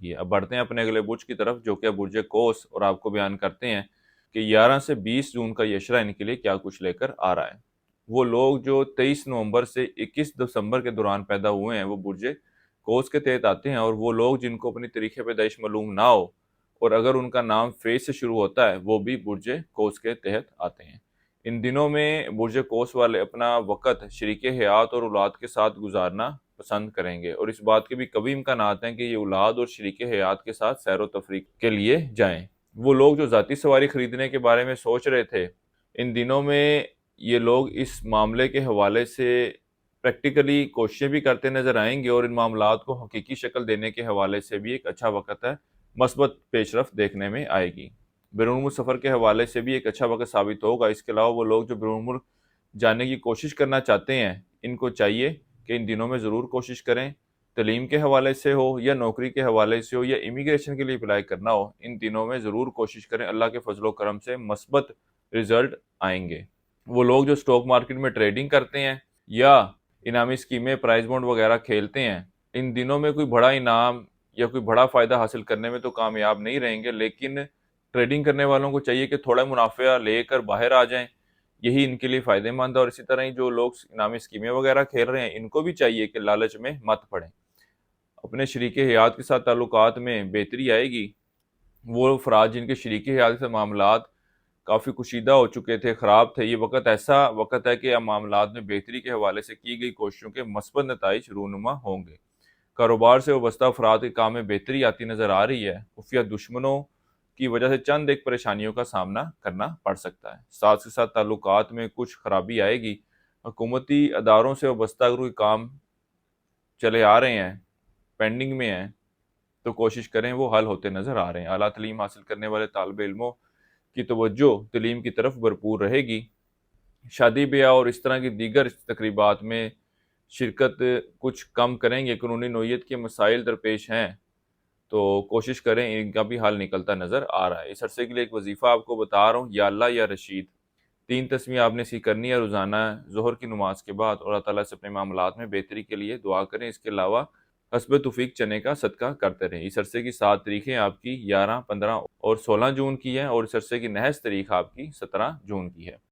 یہ اب بڑھتے ہیں اپنے اگلے برج کی طرف، جو کہ برج قوس، اور آپ کو بیان کرتے ہیں کہ 11 سے 20 جون کا یہ اشرہ ان کے لیے کیا کچھ لے کر آ رہا ہے۔ وہ لوگ جو 23 نومبر سے 21 دسمبر کے دوران پیدا ہوئے ہیں وہ برج قوس کے تحت آتے ہیں، اور وہ لوگ جن کو اپنی تاریخ پیدائش معلوم نہ ہو اور اگر ان کا نام فے سے شروع ہوتا ہے وہ بھی برج قوس کے تحت آتے ہیں۔ ان دنوں میں برج قوس والے اپنا وقت شریک حیات اور اولاد کے ساتھ گزارنا پسند کریں گے، اور اس بات کے بھی کبھی امکانات ہیں کہ یہ اولاد اور شریک حیات کے ساتھ سیر و تفریح کے لیے جائیں۔ وہ لوگ جو ذاتی سواری خریدنے کے بارے میں سوچ رہے تھے، ان دنوں میں یہ لوگ اس معاملے کے حوالے سے پریکٹیکلی کوششیں بھی کرتے نظر آئیں گے، اور ان معاملات کو حقیقی شکل دینے کے حوالے سے بھی ایک اچھا وقت ہے، مثبت پیش رفت دیکھنے میں آئے گی۔ بیرون ملک سفر کے حوالے سے بھی ایک اچھا وقت ثابت ہوگا۔ اس کے علاوہ وہ لوگ جو بیرون ملک جانے کی کوشش کرنا چاہتے ہیں، ان کو چاہیے کہ ان دنوں میں ضرور کوشش کریں، تعلیم کے حوالے سے ہو یا نوکری کے حوالے سے ہو یا امیگریشن کے لیے اپلائی کرنا ہو، ان دنوں میں ضرور کوشش کریں، اللہ کے فضل و کرم سے مثبت رزلٹ آئیں گے۔ وہ لوگ جو سٹاک مارکیٹ میں ٹریڈنگ کرتے ہیں یا انعامی اسکیمیں، پرائز بونڈ وغیرہ کھیلتے ہیں، ان دنوں میں کوئی بڑا انعام یا کوئی بڑا فائدہ حاصل کرنے میں تو کامیاب نہیں رہیں گے، لیکن ٹریڈنگ کرنے والوں کو چاہیے کہ تھوڑا منافع لے کر باہر آ جائیں، یہی ان کے لیے فائدہ مند ہے۔ اور اسی طرح ہی جو لوگ انعامی اسکیمیں وغیرہ کھیل رہے ہیں، ان کو بھی چاہیے کہ لالچ میں مت پڑیں، اپنے شریک حیات کے ساتھ تعلقات میں بہتری آئے گی۔ وہ افراد جن کے شریک حیات سے معاملات کافی کشیدہ ہو چکے تھے، خراب تھے، یہ وقت ایسا وقت ہے کہ اب معاملات میں بہتری کے حوالے سے کی گئی کوششوں کے مثبت نتائج رونما ہوں گے۔ کاروبار سے وابستہ افراد کے کام میں بہتری آتی نظر آ رہی ہے۔ خفیہ دشمنوں کی وجہ سے چند ایک پریشانیوں کا سامنا کرنا پڑ سکتا ہے، ساتھ کے ساتھ تعلقات میں کچھ خرابی آئے گی۔ حکومتی اداروں سے وابستہ اگر کوئی کام چلے آ رہے ہیں، پینڈنگ میں ہیں، تو کوشش کریں وہ حل ہوتے نظر آ رہے ہیں۔ اعلیٰ تعلیم حاصل کرنے والے طالب علموں کی توجہ تعلیم کی طرف بھرپور رہے گی۔ شادی بیاہ اور اس طرح کی دیگر تقریبات میں شرکت کچھ کم کریں گے۔ قانونی نوعیت کے مسائل درپیش ہیں تو کوشش کریں ان کا بھی حل نکلتا نظر آ رہا ہے۔ اس عرصے کے لیے ایک وظیفہ آپ کو بتا رہا ہوں، یا اللہ یا رشید، 3 تسمیہ آپ نے اسی کرنی ہے روزانہ ظہر کی نماز کے بعد، اور اللہ تعالیٰ سے اپنے معاملات میں بہتری کے لیے دعا کریں۔ اس کے علاوہ حسب توفیق چنے کا صدقہ کرتے رہیں۔ اس عرصے کی 7 تاریخیں آپ کی 11، 15 اور 16 جون کی ہیں، اور اس عرصے کی نحس تاریخ آپ کی 17 جون کی ہے۔